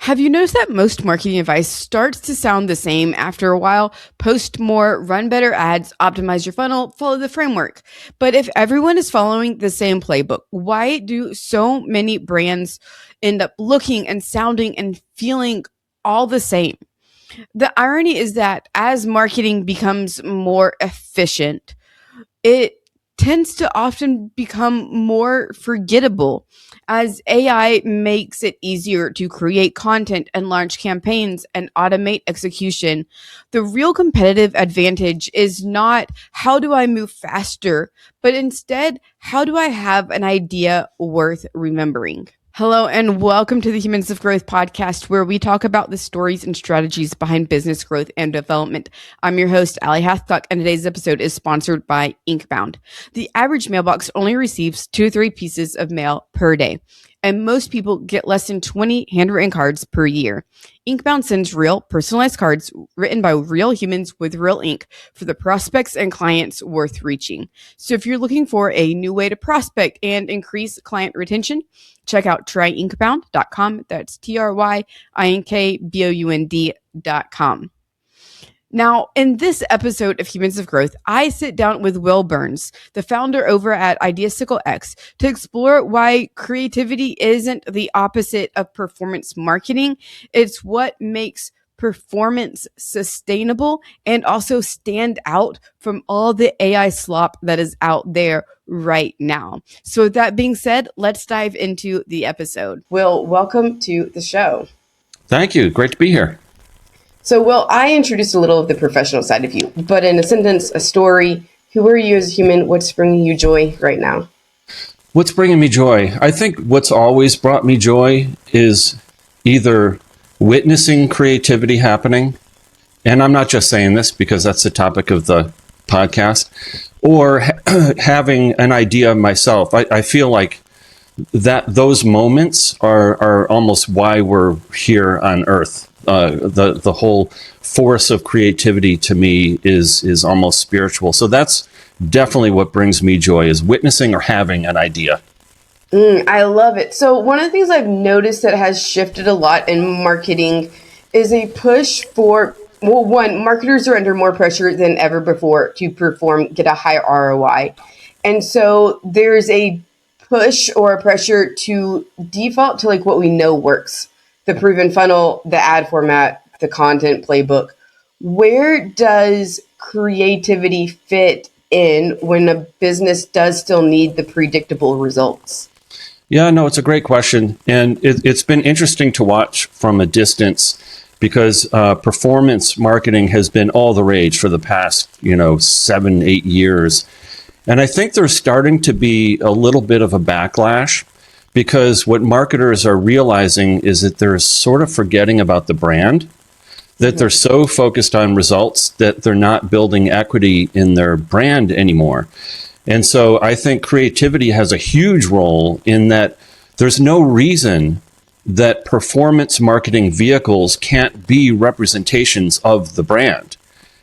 Have you noticed that most marketing advice starts to sound the same after a while? Post more, run better ads, optimize your funnel, follow the framework. But if everyone is following the same playbook, why do so many brands end up looking and sounding and feeling all the same? The irony is that as marketing becomes more efficient, it tends to often become more forgettable as AI makes it easier to create content and launch campaigns and automate execution. The real competitive advantage is not how do I move faster, but instead, how do I have an idea worth remembering? Hello, and welcome to the Humans of Growth podcast, where we talk about the stories and strategies behind business growth and development. I'm your host, Aly Hathcock, and today's episode is sponsored by Inkbound. The average mailbox only receives 2 to 3 pieces of mail per day, and most people get less than 20 handwritten cards per year. Inkbound sends real, personalized cards written by real humans with real ink for the prospects and clients worth reaching. So if you're looking for a new way to prospect and increase client retention, check out tryinkbound.com. That's TRYINKBOUND.com. Now, in this episode of Humans of Growth, I sit down with Will Burns, the founder over at IdeaSicle X, to explore why creativity isn't the opposite of performance marketing. It's what makes performance sustainable and also stand out from all the AI slop that is out there right now. So with that being said, let's dive into the episode. Will, welcome to the show. Thank you. Great to be here. So, Will, I introduced a little of the professional side of you, but in a sentence, a story, who are you as a human? What's bringing you joy right now? What's bringing me joy? I think what's always brought me joy is either witnessing creativity happening, and I'm not just saying this because that's the topic of the podcast, or having an idea myself. I feel like that those moments are almost why we're here on Earth. The whole force of creativity to me is almost spiritual. So that's definitely what brings me joy, is witnessing or having an idea. I love it. So one of the things I've noticed that has shifted a lot in marketing is a push for, well, one, marketers are under more pressure than ever before to perform, get a high ROI. And so there's a push or a pressure to default to like what we know works. The proven funnel, the ad format, the content playbook. Where does creativity fit in when a business does still need the predictable results? Yeah, no, it's a great question. And it's been interesting to watch from a distance because performance marketing has been all the rage for the past, 7-8 years. And I think there's starting to be a little bit of a backlash, because what marketers are realizing is that they're sort of forgetting about the brand, that they're so focused on results that they're not building equity in their brand anymore. And so I think creativity has a huge role in that. There's no reason that performance marketing vehicles can't be representations of the brand.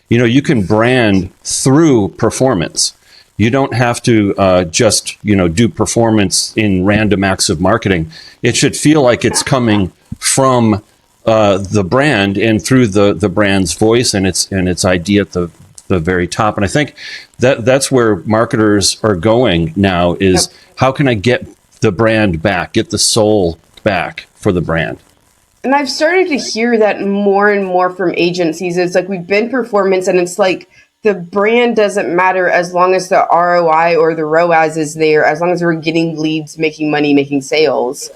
You can brand through performance. You don't have to just do performance in random acts of marketing. It should feel like it's coming from the brand and through the brand's voice and its idea at the very top. And I think that's where marketers are going now, is how can I get the brand back, get the soul back for the brand? And I've started to hear that more and more from agencies. It's like we've been performance, and it's like the brand doesn't matter as long as the ROI or the ROAS is there, as long as we're getting leads, making money, making sales.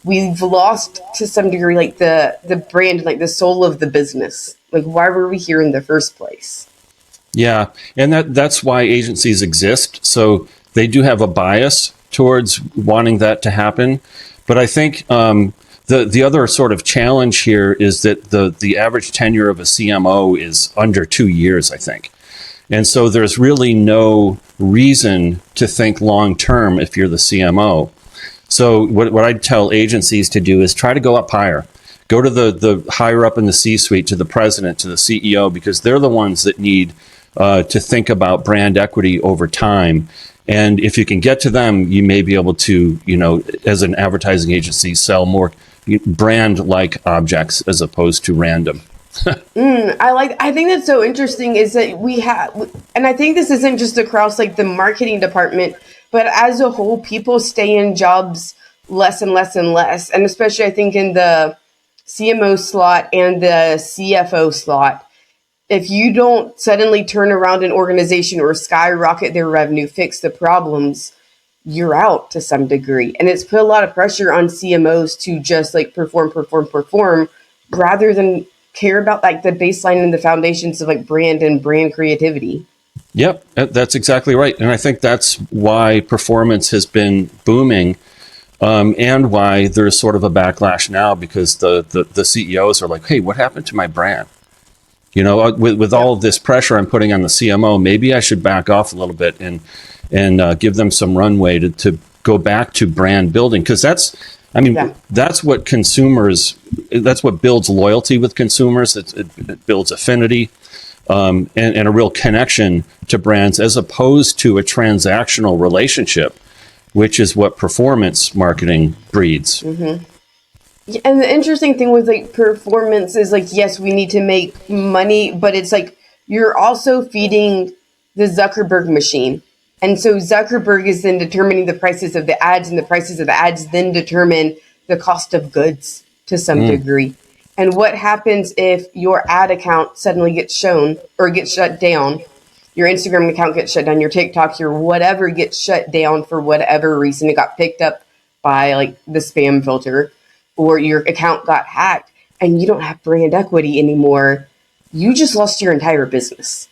We've lost to some degree like the brand, like the soul of the business. Like, why were we here in the first place? Yeah, and that's why agencies exist. So they do have a bias towards wanting that to happen. But I think the other sort of challenge here is that the average tenure of a CMO is under 2 years, I think. And so there's really no reason to think long term if you're the CMO. So what I tell agencies to do is try to go up higher. Go to the higher up in the C-suite, to the president, to the CEO, because they're the ones that need to think about brand equity over time. And if you can get to them, you may be able to, as an advertising agency, sell more brand-like objects as opposed to random. I think that's so interesting is that we have, and I think this isn't just across like the marketing department, but as a whole, people stay in jobs less and less and less. And especially I think in the CMO slot and the CFO slot, if you don't suddenly turn around an organization or skyrocket their revenue, fix the problems, you're out to some degree. And it's put a lot of pressure on CMOs to just like perform, rather than care about like the baseline and the foundations of like brand and brand creativity. Yep, that's exactly right. And I think that's why performance has been booming, and why there's sort of a backlash now, because the CEOs are like, hey, what happened to my brand? You know, with all of this pressure I'm putting on the CMO, maybe I should back off a little bit and give them some runway to go back to brand building. Because that's what consumers, that's what builds loyalty with consumers. It builds affinity, and a real connection to brands, as opposed to a transactional relationship, which is what performance marketing breeds. Mm-hmm. And the interesting thing with like performance is like, yes, we need to make money, but it's like you're also feeding the Zuckerberg machine. And so Zuckerberg is then determining the prices of the ads, and the prices of the ads then determine the cost of goods to some degree. And what happens if your ad account suddenly gets shown or gets shut down? Your Instagram account gets shut down, your TikTok, your whatever gets shut down for whatever reason. It got picked up by like the spam filter, or your account got hacked, and you don't have brand equity anymore. You just lost your entire business.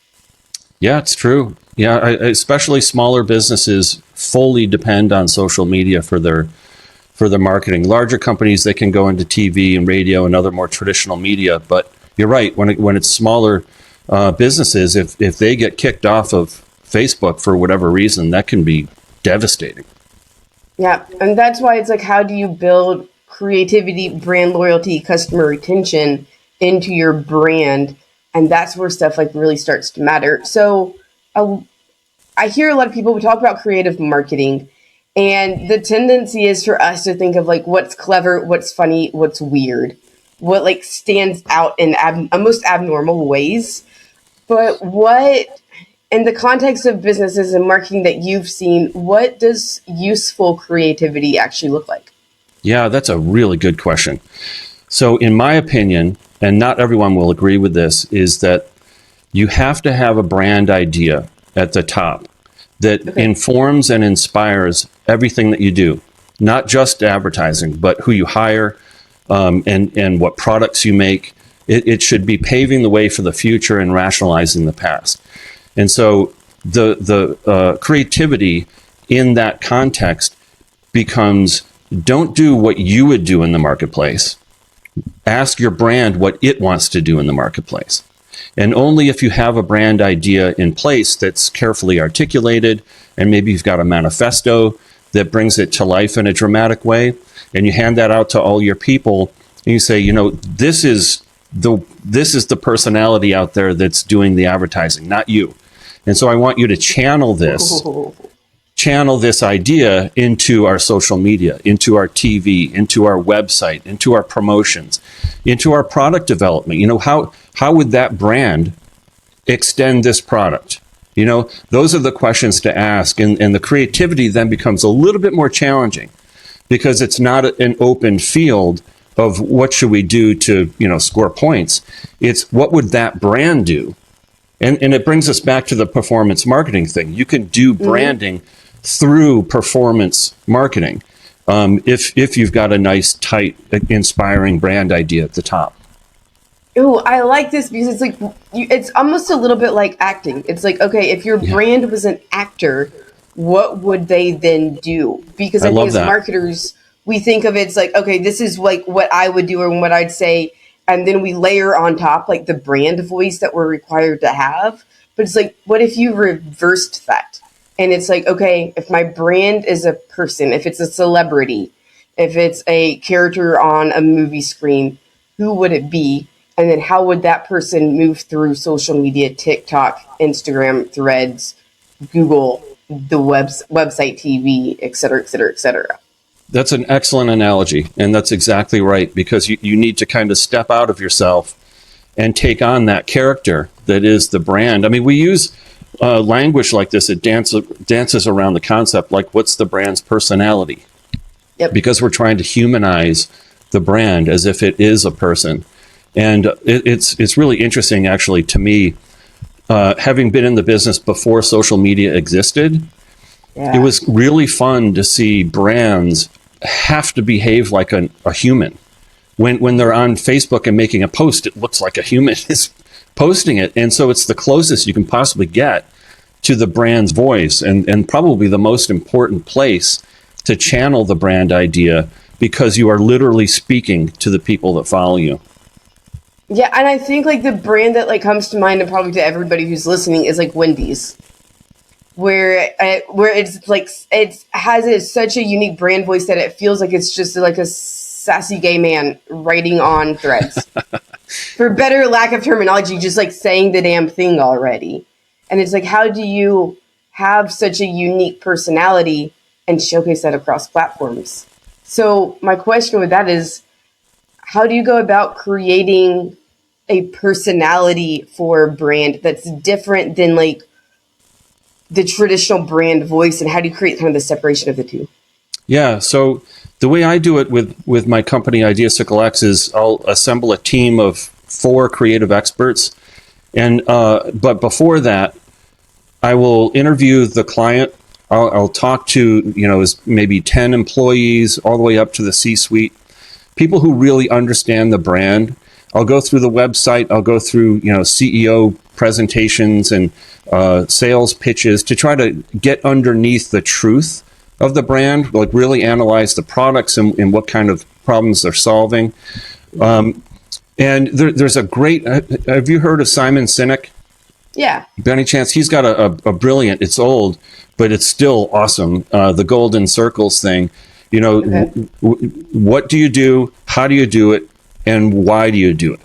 Yeah, it's true. Yeah, especially smaller businesses fully depend on social media for their marketing. Larger companies, they can go into TV and radio and other more traditional media. But you're right, when it's smaller businesses, if they get kicked off of Facebook for whatever reason, that can be devastating. Yeah, and that's why it's like, how do you build creativity, brand loyalty, customer retention into your brand? And that's where stuff like really starts to matter. So I hear a lot of people talk about creative marketing, and the tendency is for us to think of like what's clever, what's funny, what's weird, what like stands out in most abnormal ways. But what, in the context of businesses and marketing that you've seen, what does useful creativity actually look like? Yeah, that's a really good question. So in my opinion, and not everyone will agree with this, is that you have to have a brand idea at the top that informs and inspires everything that you do, not just advertising, but who you hire, and what products you make. It should be paving the way for the future and rationalizing the past. And so the creativity in that context becomes, don't do what you would do in the marketplace. Ask your brand what it wants to do in the marketplace. And only if you have a brand idea in place that's carefully articulated, and maybe you've got a manifesto that brings it to life in a dramatic way, and you hand that out to all your people, and you say, you know, this is the personality out there that's doing the advertising, not you. And so I want you to channel this idea into our social media, into our TV, into our website, into our promotions, into our product development. You know, how would that brand extend this product? You know, those are the questions to ask. And the creativity then becomes a little bit more challenging, because it's not an open field of what should we do to, you know, score points. It's what would that brand do? And it brings us back to the performance marketing thing. You can do branding through performance marketing, if you've got a nice, tight, inspiring brand idea at the top. Oh, I like this because it's like, it's almost a little bit like acting. It's like, okay, if your brand was an actor, what would they then do? Because I think as marketers, we think of it's like, okay, this is like what I would do and what I'd say. And then we layer on top like the brand voice that we're required to have. But it's like, what if you reversed that? And it's like, okay, if my brand is a person, if it's a celebrity, if it's a character on a movie screen, who would it be? And then how would that person move through social media, TikTok, Instagram, Threads, Google, the website, TV, et cetera, et cetera, et cetera? That's an excellent analogy. And that's exactly right, because you need to kind of step out of yourself and take on that character that is the brand. I mean, we use language like this. It dances around the concept, like, what's the brand's personality? Yep. Because we're trying to humanize the brand as if it is a person. And it's really interesting, actually, to me, having been in the business before social media existed. Yeah. It was really fun to see brands have to behave like a human. When they're on Facebook and making a post, it looks like a human is posting it. And so it's the closest you can possibly get to the brand's voice, and probably the most important place to channel the brand idea, because you are literally speaking to the people that follow you. Yeah, and I think like the brand that like comes to mind, and probably to everybody who's listening, is like Wendy's, where it's like it has such a unique brand voice that it feels like it's just like a sassy gay man writing on threads. For better lack of terminology, just like saying the damn thing already. And it's like, how do you have such a unique personality and showcase that across platforms? So my question with that is, how do you go about creating a personality for a brand that's different than like the traditional brand voice, and how do you create kind of the separation of the two? Yeah, so the way I do it with my company, IdeaSicle X, is I'll assemble a team of 4 creative experts. And but before that, I will interview the client. I'll talk to, maybe 10 employees all the way up to the C-suite, people who really understand the brand. I'll go through the website. I'll go through, CEO presentations and sales pitches to try to get underneath the truth of the brand, like really analyze the products and what kind of problems they're solving. And there's a great, have you heard of Simon Sinek? Yeah. By any chance? He's got a brilliant, it's old, but it's still awesome. The golden circles thing, okay. What do you do? How do you do it? And why do you do it?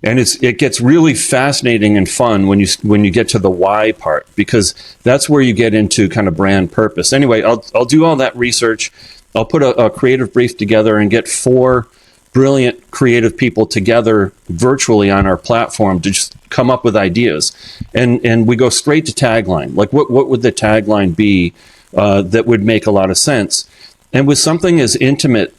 And it gets really fascinating and fun when you get to the why part, because that's where you get into kind of brand purpose. Anyway, I'll do all that research. I'll put a creative brief together and get 4 brilliant creative people together virtually on our platform to just come up with ideas. And we go straight to tagline. Like, what would the tagline be that would make a lot of sense? And with something as intimate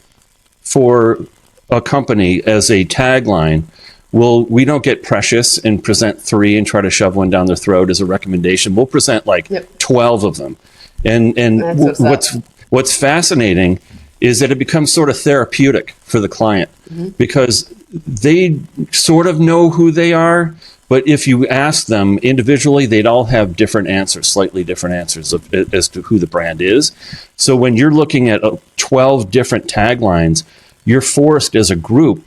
for a company as a tagline, we don't get precious and present 3 and try to shove one down their throat as a recommendation. We'll present 12 of them. And what's fascinating is that it becomes sort of therapeutic for the client, because they sort of know who they are, but if you ask them individually, they'd all have different answers, slightly different answers as to who the brand is. So when you're looking at 12 different taglines, you're forced as a group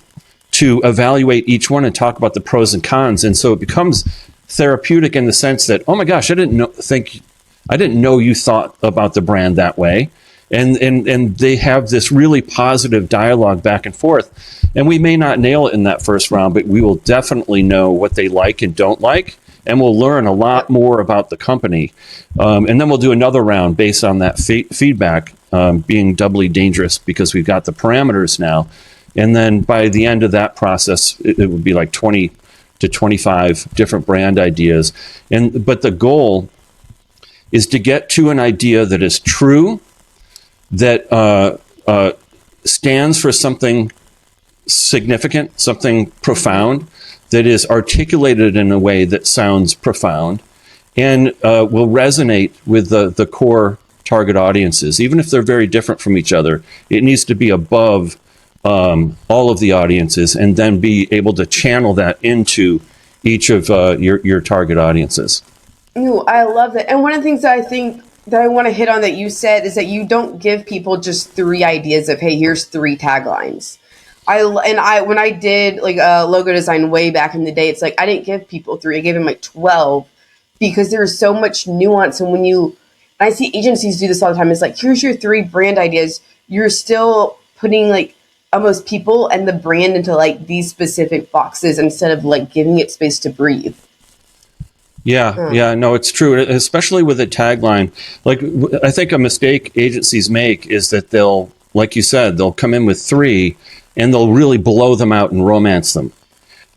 to evaluate each one and talk about the pros and cons. And so it becomes therapeutic in the sense that, oh my gosh, I didn't know you thought about the brand that way. And they have this really positive dialogue back and forth. And we may not nail it in that first round, but we will definitely know what they like and don't like. And we'll learn a lot more about the company. And then we'll do another round based on that feedback, being doubly dangerous because we've got the parameters now. And then by the end of that process, it would be like 20 to 25 different brand ideas. But the goal is to get to an idea that is true, that stands for something significant, something profound, that is articulated in a way that sounds profound, and will resonate with the core target audiences. Even if they're very different from each other, it needs to be above all of the audiences, and then be able to channel that into each of your target audiences. Ooh, I love that. And one of the things that I think that I want to hit on that you said is that you don't give people just 3 ideas of, hey, here's 3 taglines. When I did like logo design way back in the day, it's like I didn't give people 3, I gave them like 12, because there's so much nuance. And I see agencies do this all the time. It's like, here's your 3 brand ideas. You're still putting like almost people and the brand into like these specific boxes instead of like giving it space to breathe. Yeah, no, it's true, especially with a tagline. Like, I think a mistake agencies make is that they'll like you said, they'll come in with 3 and they'll really blow them out and romance them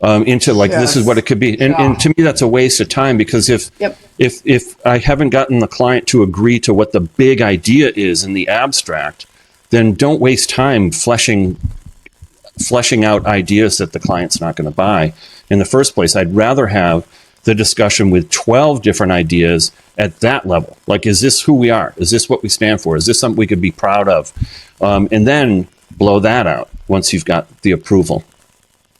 into like, this is what it could be. And to me, that's a waste of time, because if I haven't gotten the client to agree to what the big idea is in the abstract, then don't waste time fleshing out ideas that the client's not going to buy in the first place. I'd rather have the discussion with 12 different ideas at that level. Like, is this who we are? Is this what we stand for? Is this something we could be proud of? And then blow that out once you've got the approval.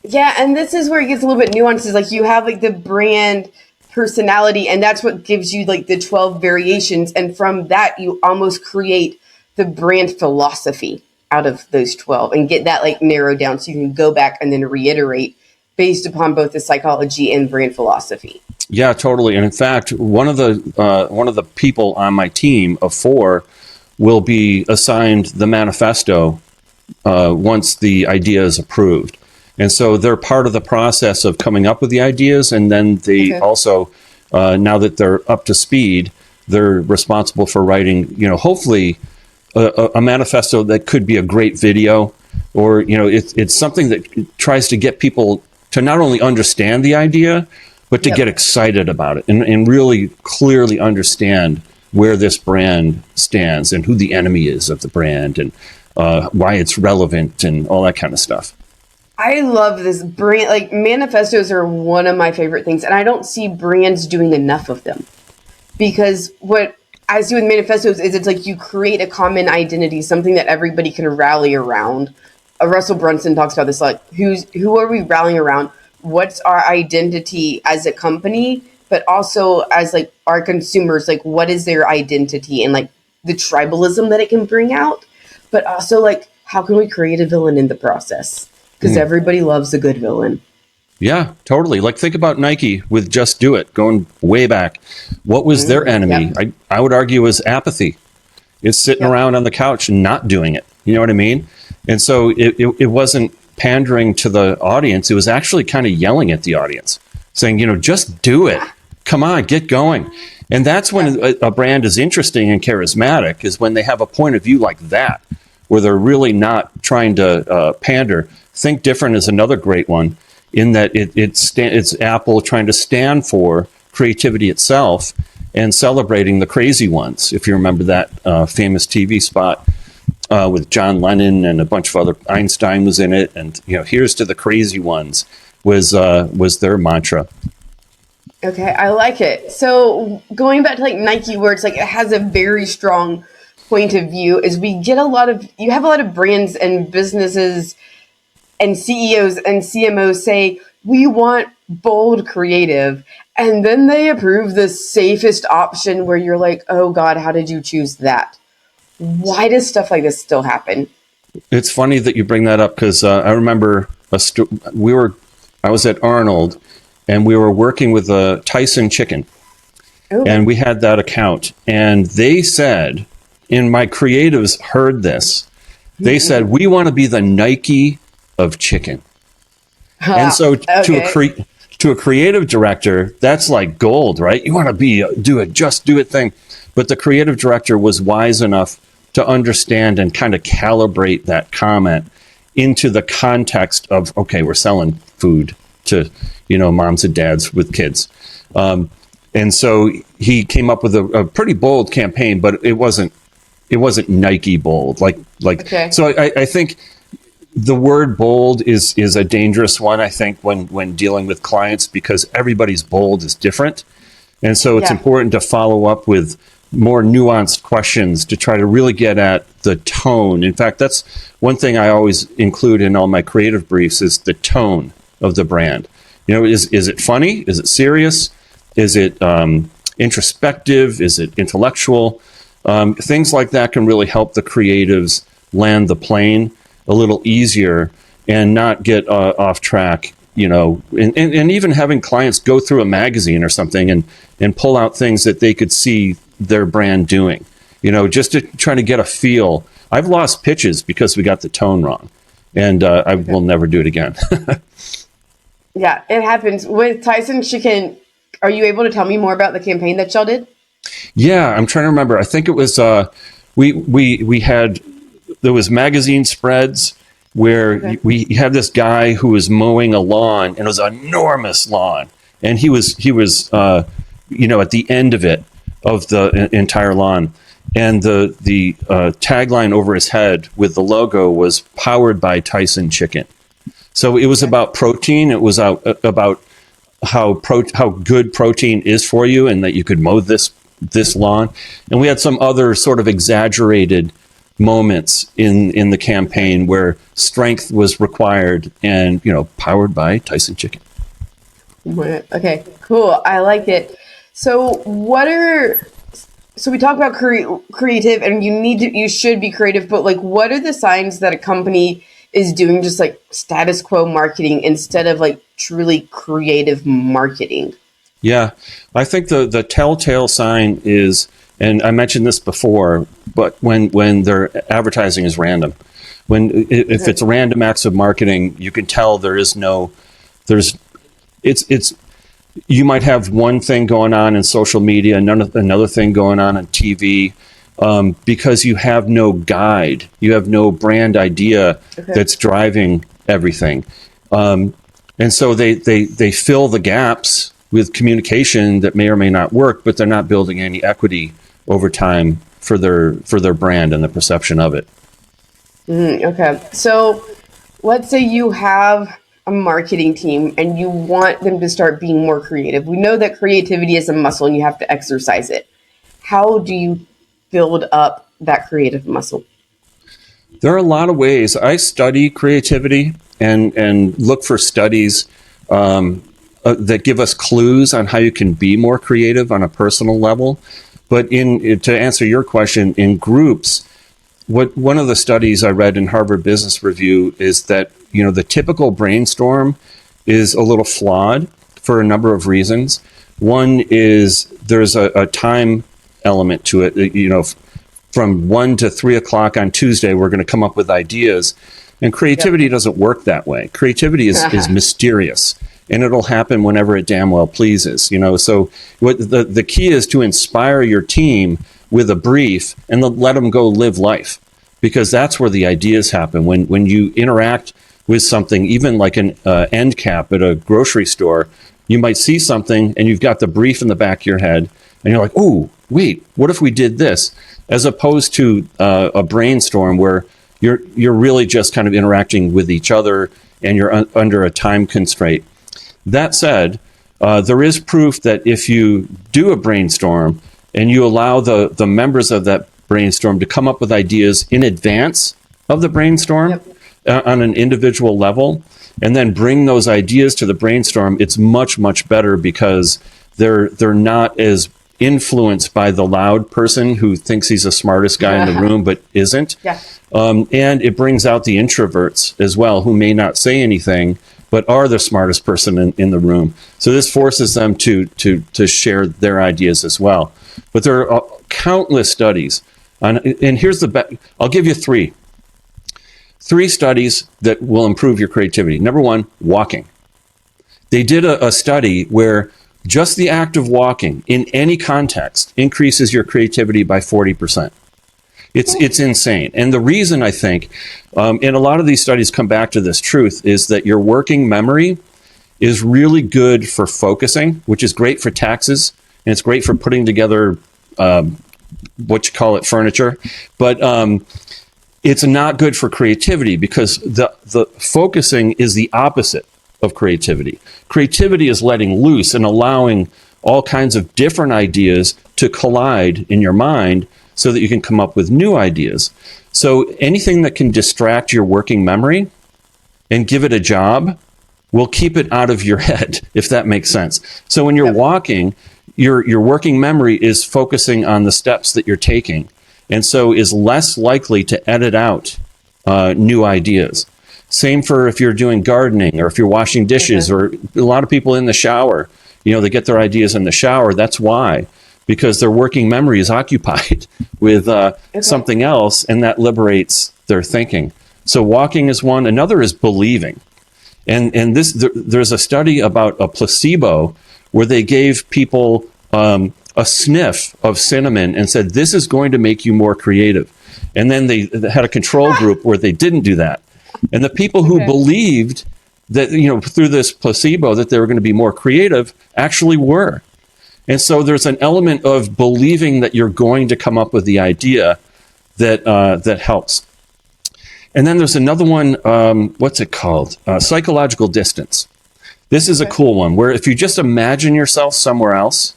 Yeah, and this is where it gets a little bit nuanced. Is like you have like the brand personality, and that's what gives you like the 12 variations. And from that, you almost create the brand philosophy out of those 12 and get that like narrowed down so you can go back and then reiterate based upon both the psychology and brand philosophy. Yeah, totally. And in fact, one of the people on my team of 4 will be assigned the manifesto once the idea is approved. And so they're part of the process of coming up with the ideas. And then they also, now that they're up to speed, they're responsible for writing, hopefully a manifesto that could be a great video, or, it's something that tries to get people to not only understand the idea, but to get excited about it and really clearly understand where this brand stands and who the enemy is of the brand and why it's relevant and all that kind of stuff. I love this brand. Like, manifestos are one of my favorite things, and I don't see brands doing enough of them. Because what I see with manifestos is it's like you create a common identity, something that everybody can rally around. Russell Brunson talks about this, like, who are we rallying around? What's our identity as a company, but also as like our consumers, like what is their identity and like the tribalism that it can bring out, but also like how can we create a villain in the process? Because everybody loves a good villain. Yeah, totally. Like, think about Nike with Just Do It, going way back. What was their enemy? I would argue was apathy. It's sitting around on the couch and not doing it. You know what I mean? And so it wasn't pandering to the audience. It was actually kind of yelling at the audience, saying, just do it. Come on, get going. And that's when a brand is interesting and charismatic, is when they have a point of view like that, where they're really not trying to pander. Think Different is another great one, in that it's Apple trying to stand for creativity itself and celebrating the crazy ones. If you remember that famous TV spot with John Lennon and a bunch of other, Einstein was in it, and here's to the crazy ones was their mantra. Okay, I like it. So going back to like Nike, where it's like it has a very strong point of view, is you have a lot of brands and businesses and CEOs and CMOs say, we want bold creative. And then they approve the safest option where you're like, oh God, how did you choose that? Why does stuff like this still happen? It's funny that you bring that up, because I remember I was at Arnold and we were working with a Tyson chicken. Ooh. And we had that account, and they said, and my creatives heard this, they said, we want to be the Nike of chicken. And so to a creative director, that's like gold, right? You want to just do it thing. But the creative director was wise enough to understand and kind of calibrate that comment into the context of, okay, we're selling food to, moms and dads with kids. And so he came up with a pretty bold campaign, but it wasn't Nike bold. So I think the word bold is a dangerous one, I think, when dealing with clients, because everybody's bold is different. And so it's important to follow up with more nuanced questions to try to really get at the tone. In fact, that's one thing I always include in all my creative briefs, is the tone of the brand. Is it funny? Is it serious? Is it introspective? Is it intellectual? Things like that can really help the creatives land the plane a little easier and not get off track, and even having clients go through a magazine or something and pull out things that they could see their brand doing, just to try to get a feel. I've lost pitches because we got the tone wrong, and I will never do it again. Yeah, it happens. With Tyson Chicken, are you able to tell me more about the campaign that y'all did? Yeah, I'm trying to remember. I think it was we had there was magazine spreads where we had this guy who was mowing a lawn, and it was an enormous lawn, and he was at the end of it, of the entire lawn, and the tagline over his head with the logo was "Powered by Tyson Chicken." So it was about protein. It was about how good protein is for you, and that you could mow this lawn. And we had some other sort of exaggerated moments in the campaign where strength was required, and powered by Tyson Chicken. Okay, cool. I like it. So we talk about creative, and you should be creative, but like, what are the signs that a company is doing just like status quo marketing instead of like truly creative marketing? Yeah, I think the telltale sign is, and I mentioned this before, but when their advertising is random, if it's random acts of marketing, you can tell you might have one thing going on in social media, another thing going on TV, because you have no guide, you have no brand idea that's driving everything, and so they fill the gaps with communication that may or may not work, but they're not building any equity over time for their brand and the perception of it. Okay, so let's say you have a marketing team and you want them to start being more creative. We know that creativity is a muscle and you have to exercise it. How do you build up that creative muscle? There are a lot of ways. I study creativity and look for studies that give us clues on how you can be more creative on a personal level. But to answer your question, in groups, one of the studies I read in Harvard Business Review is that the typical brainstorm is a little flawed for a number of reasons. One is there's a time element to it. From 1 to 3 o'clock on Tuesday, we're going to come up with ideas, and creativity doesn't work that way. Creativity is mysterious, and it'll happen whenever it damn well pleases. So what the key is to inspire your team with a brief and let them go live life, because that's where the ideas happen. When you interact with something, even like an end cap at a grocery store, you might see something and you've got the brief in the back of your head, and you're like, "Oh, wait, what if we did this?" As opposed to a brainstorm where you're really just kind of interacting with each other and you're under a time constraint. That said, there is proof that if you do a brainstorm and you allow the members of that brainstorm to come up with ideas in advance of the brainstorm on an individual level, and then bring those ideas to the brainstorm, it's much, much better, because they're not as influenced by the loud person who thinks he's the smartest guy in the room but isn't. And it brings out the introverts as well, who may not say anything but are the smartest person in the room. So this forces them to share their ideas as well. But there are countless studies on, and here's I'll give you three studies that will improve your creativity. Number one, walking. They did a study where just the act of walking in any context increases your creativity by 40%. It's insane. And the reason, I think, and a lot of these studies come back to this truth, is that your working memory is really good for focusing, which is great for taxes, and it's great for putting together furniture. But it's not good for creativity, because the focusing is the opposite of creativity. Creativity is letting loose and allowing all kinds of different ideas to collide in your mind so that you can come up with new ideas. So anything that can distract your working memory and give it a job will keep it out of your head, if that makes sense. So when you're walking, your working memory is focusing on the steps that you're taking, and so is less likely to edit out new ideas. Same for if you're doing gardening, or if you're washing dishes, or a lot of people in the shower, they get their ideas in the shower. That's why, because their working memory is occupied with something else, and that liberates their thinking. So walking is one. Another is believing. And there's a study about a placebo where they gave people a sniff of cinnamon and said, this is going to make you more creative. And then they had a control group where they didn't do that. And the people who believed that, through this placebo that they were going to be more creative actually were. And so there's an element of believing that you're going to come up with the idea that helps. And then there's another one, what's it called? Psychological distance. This is a cool one where if you just imagine yourself somewhere else,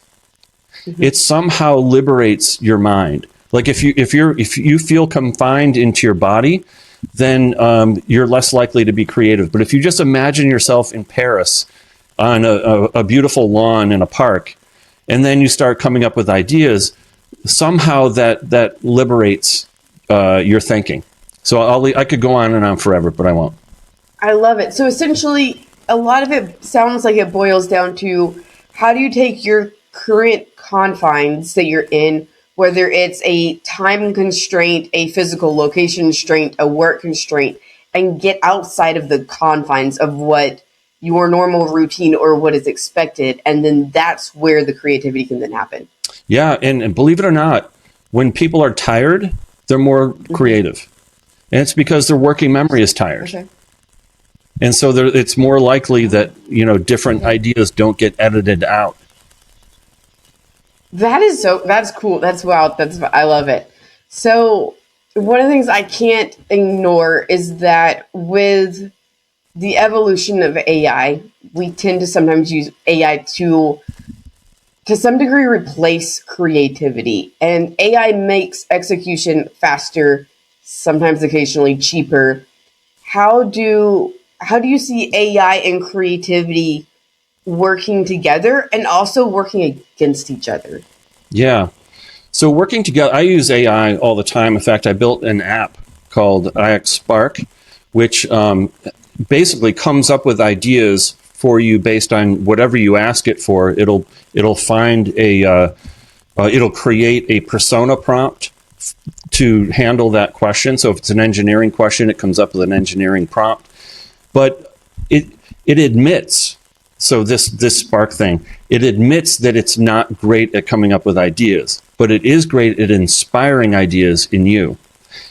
it somehow liberates your mind. Like if you feel confined into your body, then you're less likely to be creative. But if you just imagine yourself in Paris on a beautiful lawn in a park, and then you start coming up with ideas, somehow that liberates your thinking. So I could go on and on forever, but I won't. I love it. So essentially, a lot of it sounds like it boils down to how do you take your current confines that you're in, whether it's a time constraint, a physical location constraint, a work constraint, and get outside of the confines of what your normal routine or what is expected. And then that's where the creativity can then happen. Yeah. And believe it or not, when people are tired, they're more creative. And it's because their working memory is tired. Okay. And so it's more likely that, different ideas don't get edited out. That's cool. That's wow. I love it. So one of the things I can't ignore is that with the evolution of AI, we tend to sometimes use AI to some degree replace creativity, and AI makes execution faster, sometimes occasionally cheaper. How do you see AI and creativity working together and also working against each other? Yeah. So working together, I use AI all the time. In fact, I built an app called iXspark, which basically comes up with ideas for you based on whatever you ask it for. It'll find it'll create a persona prompt to handle that question. So if it's an engineering question, it comes up with an engineering prompt. But it admits, so this Spark thing, it admits that it's not great at coming up with ideas, but it is great at inspiring ideas in you.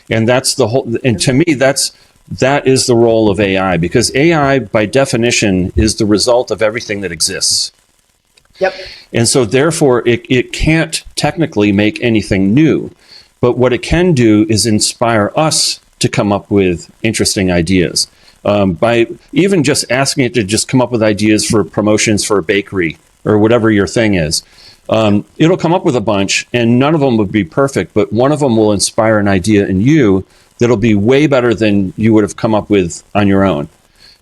And that's the whole, and to me, that is the role of AI, because AI by definition is the result of everything that exists. Yep. And so therefore it can't technically make anything new, but what it can do is inspire us to come up with interesting ideas. By even just asking it to just come up with ideas for promotions for a bakery or whatever your thing is. It'll come up with a bunch, and none of them would be perfect, but one of them will inspire an idea in you that'll be way better than you would have come up with on your own.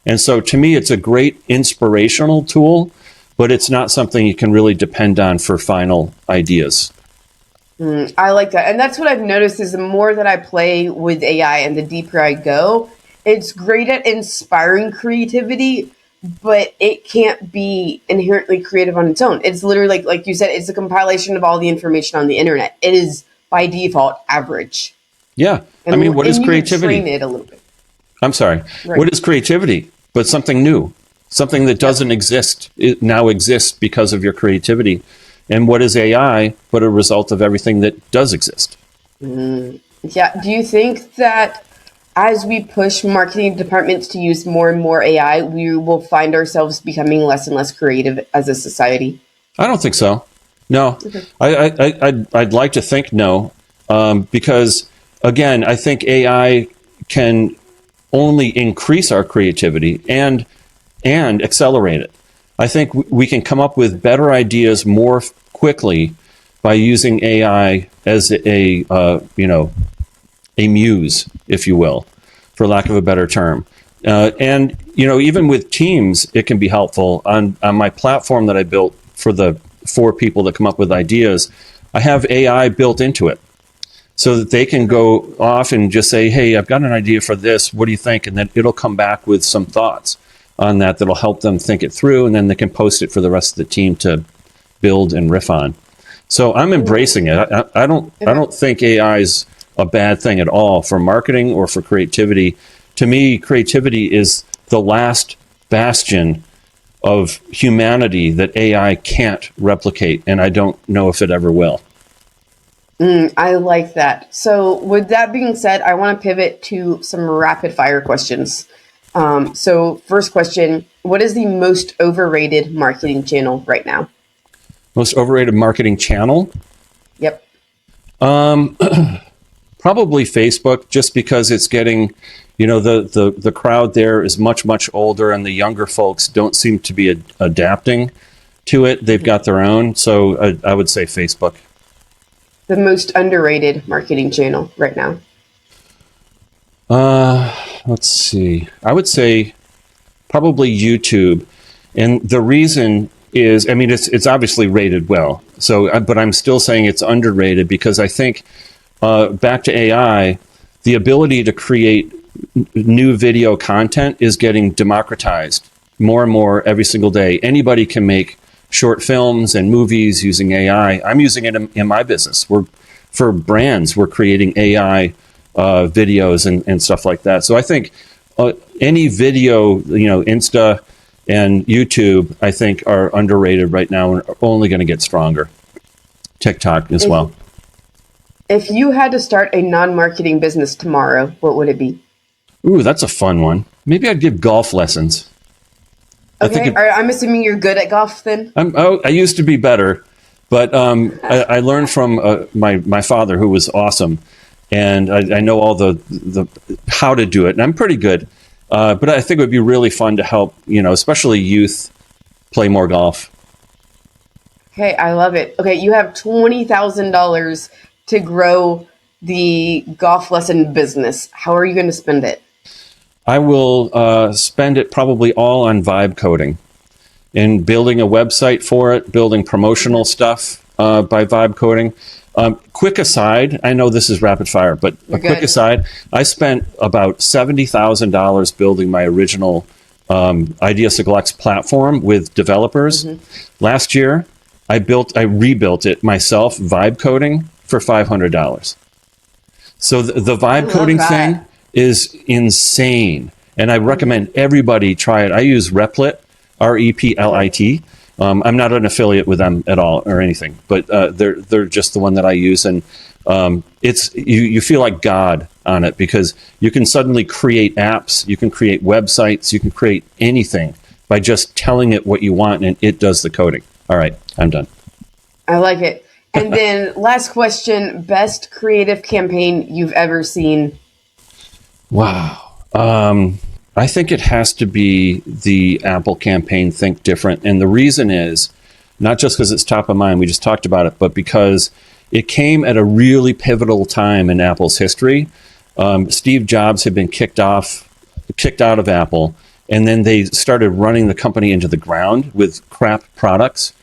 And so to me, it's a great inspirational tool, but it's not something you can really depend on for final ideas. I like that. And that's what I've noticed is the more that I play with AI and the deeper I go, it's great at inspiring creativity, but it can't be inherently creative on its own. It's literally like you said, it's a compilation of all the information on the internet. It is by default average. Yeah. I mean, what is creativity? You can train it a little bit. I'm sorry. Right. What is creativity? But something new, something that doesn't exist. It now exists because of your creativity. And what is AI but a result of everything that does exist? Yeah. Do you think that as we push marketing departments to use more and more AI, we will find ourselves becoming less and less creative as a society? I don't think so. No. Okay. I'd like to think no, because, again, I think AI can only increase our creativity and accelerate it. I think we can come up with better ideas more quickly by using AI as a muse, if you will, for lack of a better term. And even with teams, it can be helpful. On my platform that I built for the 4 people that come up with ideas, I have AI built into it so that they can go off and just say, hey, I've got an idea for this. What do you think? And then it'll come back with some thoughts on that'll help them think it through, and then they can post it for the rest of the team to build and riff on. So I'm embracing it. I don't think AI is a bad thing at all for marketing or for creativity. To me, creativity is the last bastion of humanity that AI can't replicate, and I don't know if it ever will. I like that. So with that being said, I want to pivot to some rapid fire questions. So first question, what is the most overrated marketing channel right now? Most overrated marketing channel? Yep. Probably Facebook, just because it's getting, the crowd there is much, much older, and the younger folks don't seem to be adapting to it. They've got their own. So I would say Facebook. The most underrated marketing channel right now? Let's see. I would say probably YouTube. And the reason is, I mean, it's obviously rated well. So, but I'm still saying it's underrated because I think, back to AI, the ability to create new video content is getting democratized more and more every single day. Anybody can make short films and movies using AI. I'm using it in my business. For brands, we're creating AI videos and stuff like that. So I think any video, Insta and YouTube, I think are underrated right now and are only going to get stronger. TikTok as well. If you had to start a non-marketing business tomorrow, what would it be? Ooh, that's a fun one. Maybe I'd give golf lessons. Okay, I'm assuming you're good at golf then? I used to be better, but I learned from my father, who was awesome, and I know all the how to do it, and I'm pretty good. But I think it would be really fun to help, especially youth, play more golf. Okay, I love it. Okay, you have $20,000 to grow the golf lesson business. How are you going to spend it? I will spend it probably all on vibe coding and building a website for it, building promotional stuff by vibe coding. Quick aside, I know this is rapid fire, but quick aside, I spent about $70,000 building my original IdeaSicle X platform with developers. Last year, I rebuilt it myself, vibe coding, for $500. So the vibe coding thing is insane, and I recommend everybody try it. I use Replit, Replit. I'm not an affiliate with them at all or anything, but they're just the one that I use, and it's you feel like God on it because you can suddenly create apps, you can create websites, you can create anything by just telling it what you want, and it does the coding. All right, I'm done. I like it. And then last question, best creative campaign you've ever seen? Wow. I think it has to be the Apple campaign, Think Different. And the reason is not just because it's top of mind, we just talked about it, but because it came at a really pivotal time in Apple's history. Steve Jobs had been kicked out of Apple, and then they started running the company into the ground with crap products.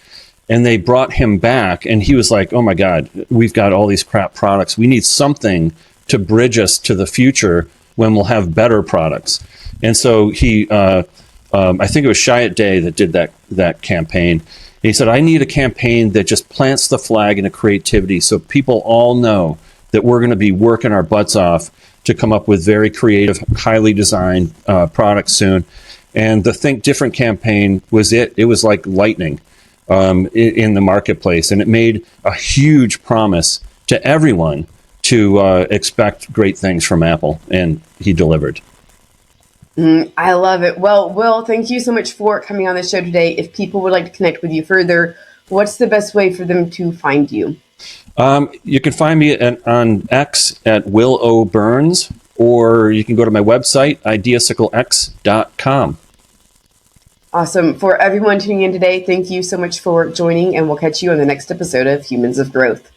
And they brought him back, and he was like, oh my God, we've got all these crap products. We need something to bridge us to the future when we'll have better products. And so he, I think it was Chiat Day that did that campaign. And he said, I need a campaign that just plants the flag into creativity so people all know that we're going to be working our butts off to come up with very creative, highly designed products soon. And the Think Different campaign was it. It was like lightning in the marketplace. And it made a huge promise to everyone to expect great things from Apple. And he delivered. I love it. Well, Will, thank you so much for coming on the show today. If people would like to connect with you further, what's the best way for them to find you? You can find me on X at Will O. Burns, or you can go to my website, IdeaSicleX.com. Awesome. For everyone tuning in today, thank you so much for joining, and we'll catch you on the next episode of Humans of Growth.